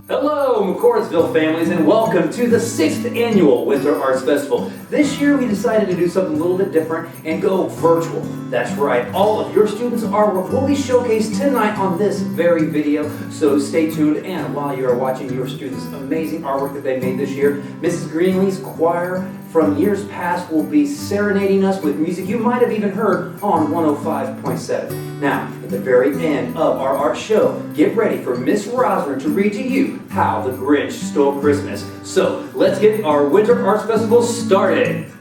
Hello, McCordsville families, and welcome to the 6th annual Winter Arts Festival. This year we decided to do something a little bit different and go virtual. That's right, all of your students' artwork will be showcased tonight on this very video, so stay tuned. And while you are watching your students' amazing artwork that they made this year, Mrs. Greenlee's choir from years past will be serenading us with music you might have even heard on 105.7. Now, at the very end of our art show, get ready for Miss Rosner to read to you How the Grinch Stole Christmas. So, let's get our Winter Arts Festival started.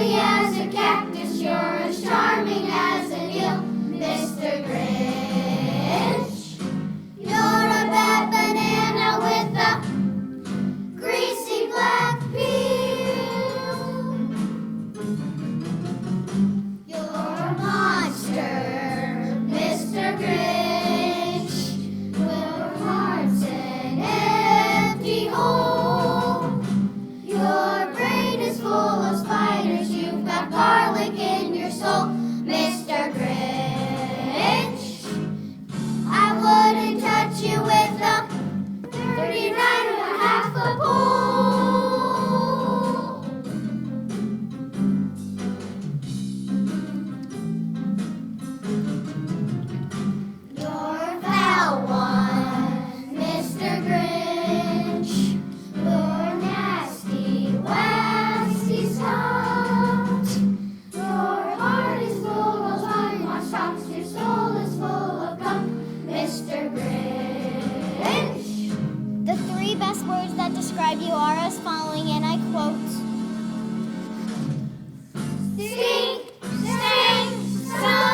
scaly as a cactus, you're as charming as an eel, Mr. Grinch. You're a bad banana with a greasy black peel. You're a monster, Mr. Grinch. Your heart's an empty hole. Your brain is full of spiders. You've got garlic in your soul, Mr. Grinch. I wouldn't touch you with a 39.5 foot pole. You're a foul one, Mr. Grinch. You're nasty, waxy snout. Your heart is full of slime socks. Your soul is full of gum, Mr. Grinch. The three best words that describe you are as following, and I quote, Stink, stink, stunk.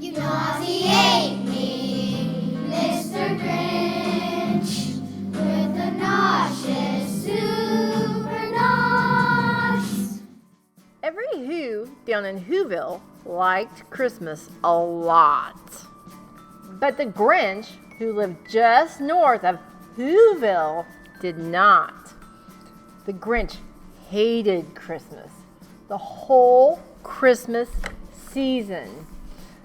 You nauseate me, Mr. Grinch, with a nauseous super nos. Every Who down in Whoville liked Christmas a lot. But the Grinch, who lived just north of Whoville, did not. The Grinch hated Christmas, the whole Christmas season.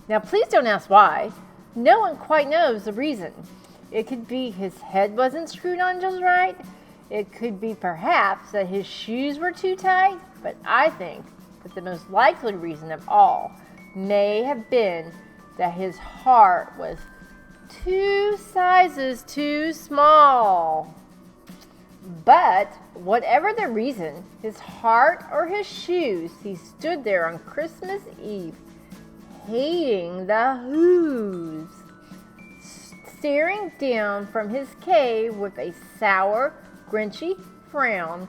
Now, please don't ask why. No one quite knows the reason. It could be his head wasn't screwed on just right. It could be perhaps that his shoes were too tight. But I think that the most likely reason of all may have been that his heart was 2 sizes too small. But whatever the reason, his heart or his shoes, he stood there on Christmas Eve, hating the Who's, staring down from his cave with a sour, Grinchy frown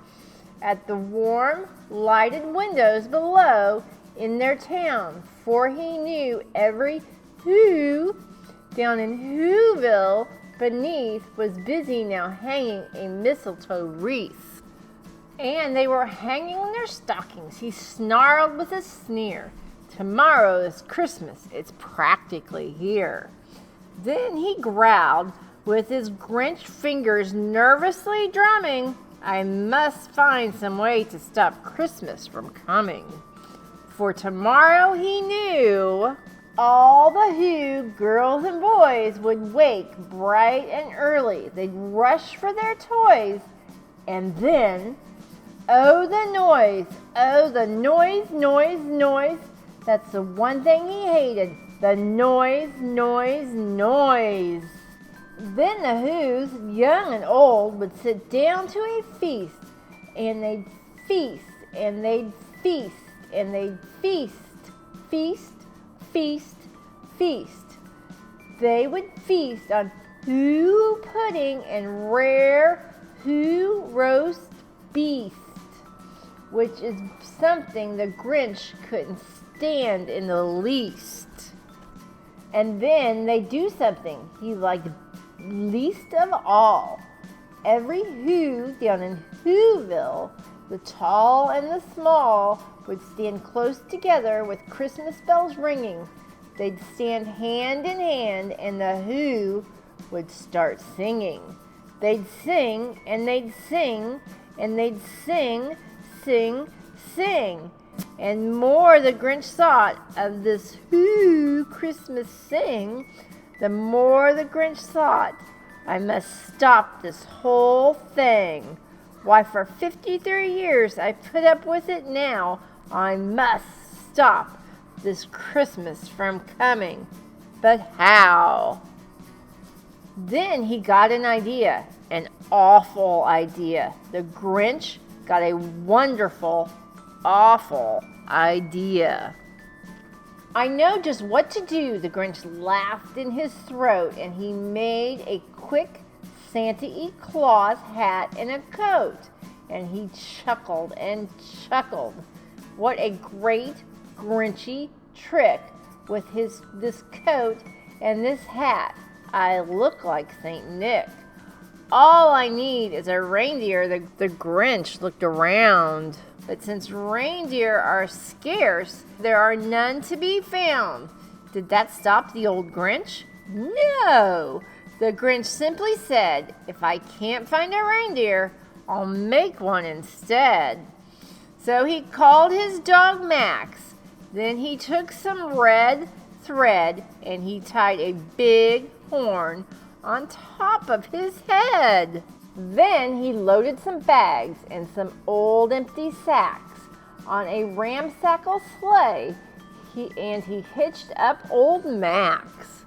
at the warm, lighted windows below in their town, for he knew every Who down in Whoville beneath was busy now hanging a mistletoe wreath. And they were hanging on their stockings. He snarled with a sneer, "Tomorrow is Christmas, it's practically here." Then he growled, with his Grinch fingers nervously drumming, "I must find some way to stop Christmas from coming." For tomorrow, he knew, all the Who girls and boys would wake bright and early. They'd rush for their toys, and then, oh the noise, noise. That's the one thing he hated, the noise. Then the Who's, young and old, would sit down to a feast, and they'd feast, and they'd feast, and they'd feast. They would feast on Who pudding and rare Who roast beef, which is something the Grinch couldn't stand in the least. And then they do something he liked least of all. Every Who down in Whoville, the tall and the small, would stand close together with Christmas bells ringing. They'd stand hand in hand, and the Who would start singing. They'd sing, and they'd sing, and they'd sing. And more the Grinch thought of this Who Christmas sing, the more the Grinch thought, "I must stop this whole thing. Why, for 53 years I've put up with it now. I must stop this Christmas from coming. But how?" Then he got an idea, an awful idea. The Grinch got a wonderful, awful idea. I know just what to do, the Grinch laughed in his throat, and he made a quick Santa Claus hat and a coat. And he chuckled and chuckled. What a great Grinchy trick with this coat and this hat. I look like Saint Nick. All I need is a reindeer. The Grinch looked around. But since reindeer are scarce, there are none to be found. Did that stop the old Grinch? No! The Grinch simply said, if I can't find a reindeer, I'll make one instead. So he called his dog Max. Then he took some red thread and he tied a big horn on top of his head. Then he loaded some bags and some old empty sacks on a ramshackle sleigh, and he hitched up old Max.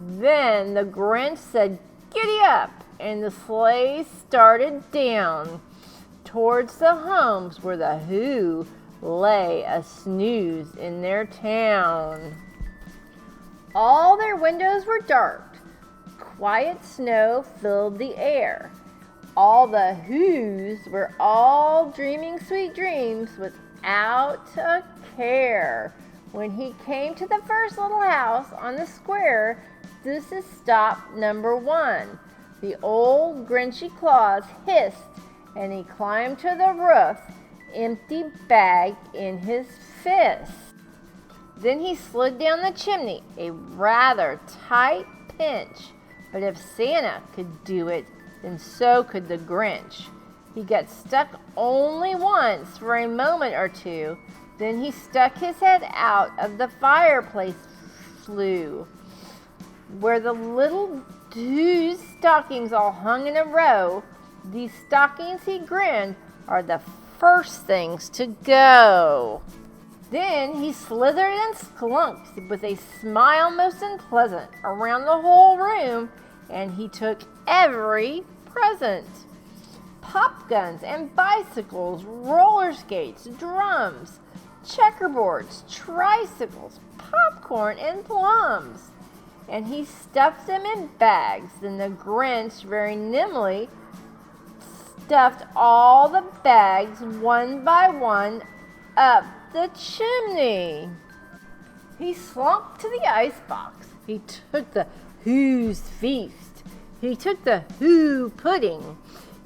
Then the Grinch said, "Giddy up!" and the sleigh started down towards the homes where the Who lay a snooze in their town. All their windows were dark. Quiet snow filled the air. All the Who's were all dreaming sweet dreams without a care. When he came to the first little house on the square, this is stop number 1. The old Grinchy Claus hissed, and he climbed to the roof, empty bag in his fist. Then he slid down the chimney, a rather tight pinch. But if Santa could do it, then so could the Grinch. He got stuck only once for a moment or two. Then he stuck his head out of the fireplace flue, where the little Who's stockings all hung in a row. These stockings, he grinned, are the first things to go. Then he slithered and slunked with a smile most unpleasant around the whole room, and he took every present. Pop guns and bicycles, roller skates, drums, checkerboards, tricycles, popcorn, and plums. And he stuffed them in bags. Then the Grinch very nimbly stuffed all the bags one by one up the chimney. He slunk to the icebox. He took the Who's feast. He took the Who pudding.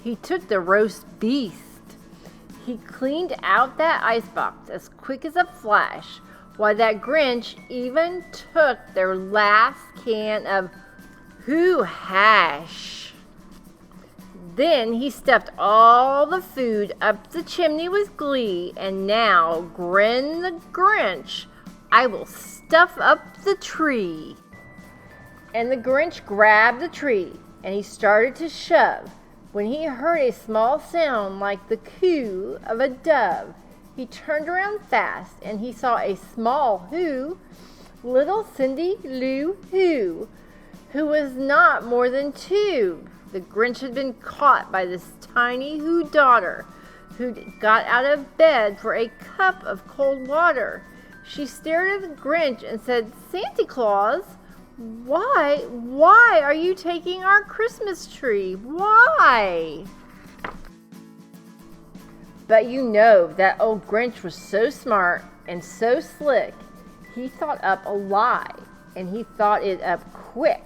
He took the roast beast. He cleaned out that icebox as quick as a flash. Why, that Grinch even took their last can of Who hash. Then he stuffed all the food up the chimney with glee, and now, grinned the Grinch, I will stuff up the tree. And the Grinch grabbed the tree, and he started to shove, when he heard a small sound like the coo of a dove. He turned around fast, and he saw a small Who, little Cindy Lou Who was not more than 2. The Grinch had been caught by this tiny Who daughter, who got out of bed for a cup of cold water. She stared at the Grinch and said, "Santa Claus, why are you taking our Christmas tree? Why?" But you know that old Grinch was so smart and so slick, he thought up a lie, and he thought it up quick.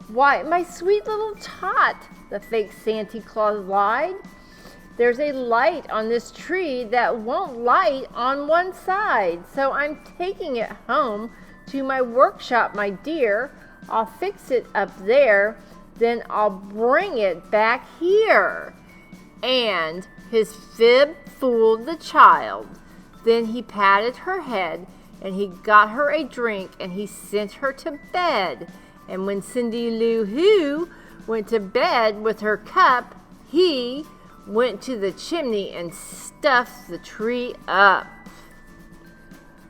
"Why, my sweet little tot," the fake Santa Claus lied, "there's a light on this tree that won't light on one side, so I'm taking it home to my workshop, my dear. I'll fix it up there, then I'll bring it back here." And his fib fooled the child. Then he patted her head, and he got her a drink, and he sent her to bed. And when Cindy Lou Who went to bed with her cup, he went to the chimney and stuffed the tree up.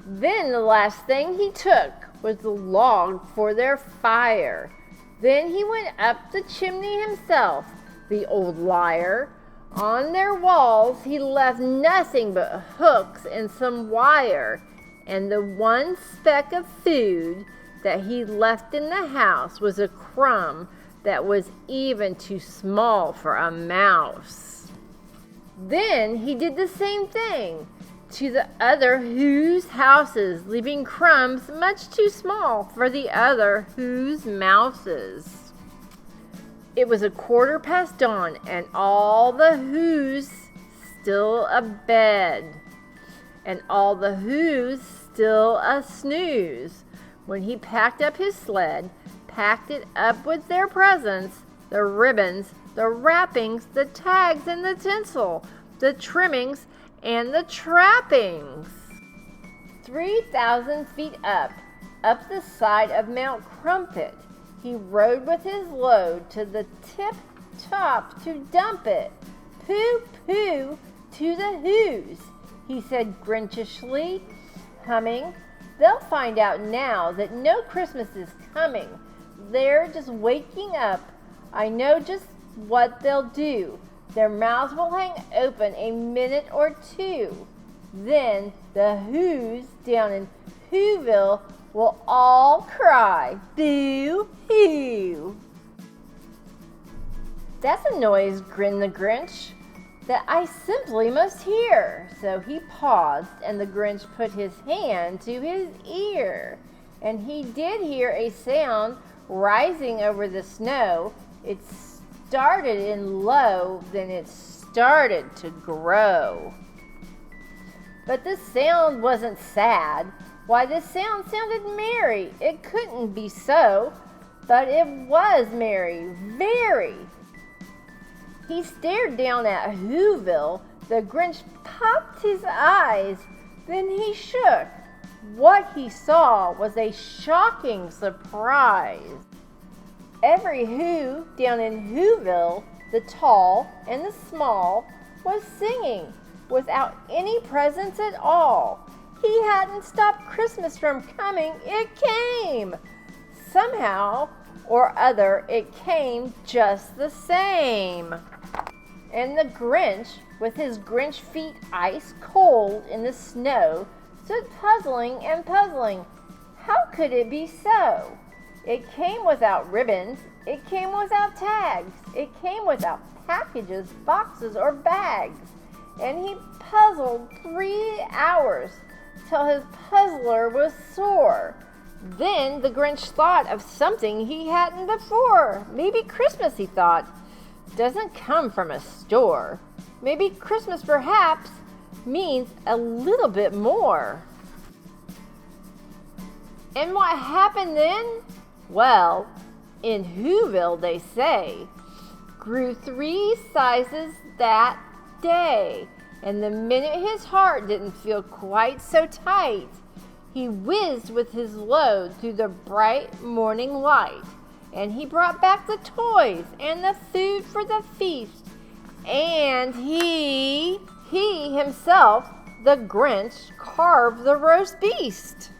Then the last thing he took was the log for their fire. Then he went up the chimney himself, the old liar. On their walls he left nothing but hooks and some wire. and the one speck of food that he left in the house was a crumb that was even too small for a mouse. Then he did the same thing to the other Who's houses, leaving crumbs much too small for the other Who's mouses. It was 1/4 dawn, and all the Who's still abed, and all the Who's still a snooze, when he packed up his sled, packed it up with their presents, the ribbons, the wrappings, the tags and the tinsel, the trimmings and the trappings. 3,000 feet up the side of Mount Crumpet, he rode with his load to the tip top to dump it. Pooh, pooh, to the Who's, he said grinchishly, humming. They'll find out now that no Christmas is coming. They're just waking up. I know just what they'll do. Their mouths will hang open a minute or two. Then the Who's down in Whoville will all cry, boo-hoo. That's a noise, grinned the Grinch, that I simply must hear. So he paused, and the Grinch put his hand to his ear. And he did hear a sound rising over the snow. It started in low, then it started to grow. But the sound wasn't sad. Why, the sound sounded merry. It couldn't be so, but it was merry, very. He stared down at Whoville. The Grinch popped his eyes. Then he shook. What he saw was a shocking surprise. Every Who down in Whoville, the tall and the small, was singing without any presents at all. He hadn't stopped Christmas from coming. It came. Somehow or other, it came just the same. And the Grinch, with his Grinch feet ice cold in the snow, stood puzzling and puzzling. How could it be so? It came without ribbons. It came without tags. It came without packages, boxes, or bags. And he puzzled 3 hours till his puzzler was sore. Then the Grinch thought of something he hadn't before. Maybe Christmas, he thought, doesn't come from a store. Maybe Christmas, perhaps, means a little bit more. And what happened then? Well, in Whoville, they say, grew 3 sizes that day. And the minute his heart didn't feel quite so tight, he whizzed with his load through the bright morning light. And he brought back the toys and the food for the feast. And he himself, the Grinch, carved the roast beast.